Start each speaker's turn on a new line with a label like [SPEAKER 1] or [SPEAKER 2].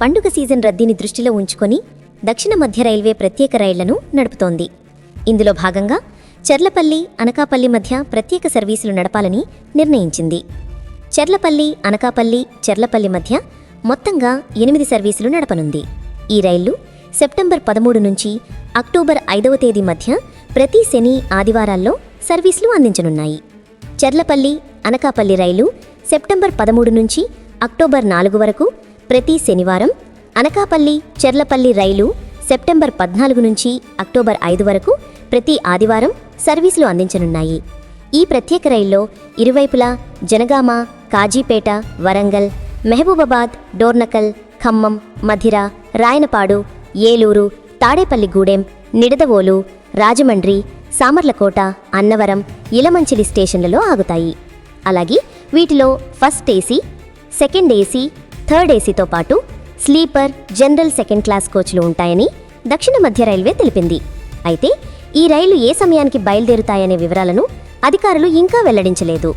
[SPEAKER 1] పండుగ సీజన్ రద్దీని దృష్టిలో ఉంచుకొని దక్షిణ మధ్య రైల్వే ప్రత్యేక రైళ్లను నడుపుతోంది. ఇందులో భాగంగా చర్లపల్లి, అనకాపల్లి మధ్య ప్రత్యేక సర్వీసులు నడపాలని నిర్ణయించింది. చర్లపల్లి, అనకాపల్లి, చర్లపల్లి మధ్య మొత్తంగా 8 సర్వీసులు నడపనుంది. ఈ రైళ్లు సెప్టెంబర్ 13 నుంచి అక్టోబర్ 5వ తేదీ మధ్య ప్రతి శని, ఆదివారాల్లో సర్వీసులు అందించనున్నాయి. చర్లపల్లి, అనకాపల్లి రైలు సెప్టెంబర్ 13 నుంచి అక్టోబర్ 4 వరకు ప్రతి శనివారం, అనకాపల్లి, చర్లపల్లి రైలు సెప్టెంబర్ 14 నుంచి అక్టోబర్ 5 వరకు ప్రతి ఆదివారం సర్వీసులు అందించనున్నాయి. ఈ ప్రత్యేక రైల్లో ఇరువైపులా జనగామ, కాజీపేట, వరంగల్, మహబూబాబాద్, డోర్నకల్, ఖమ్మం, మధిర, రాయనపాడు, ఏలూరు, తాడేపల్లిగూడెం, నిడదవోలు, రాజమండ్రి, సామర్లకోట, అన్నవరం, ఇలమంచిలి స్టేషన్లలో ఆగుతాయి. అలాగే వీటిలో first AC, second AC, third ఏసీతో పాటు స్లీపర్, జనరల్ సెకండ్ క్లాస్ కోచ్లు ఉంటాయని దక్షిణ మధ్య రైల్వే తెలిపింది. అయితే ఈ రైలు ఏ సమయానికి బయలుదేరుతాయనే వివరాలను అధికారులు ఇంకా వెల్లడించలేదు.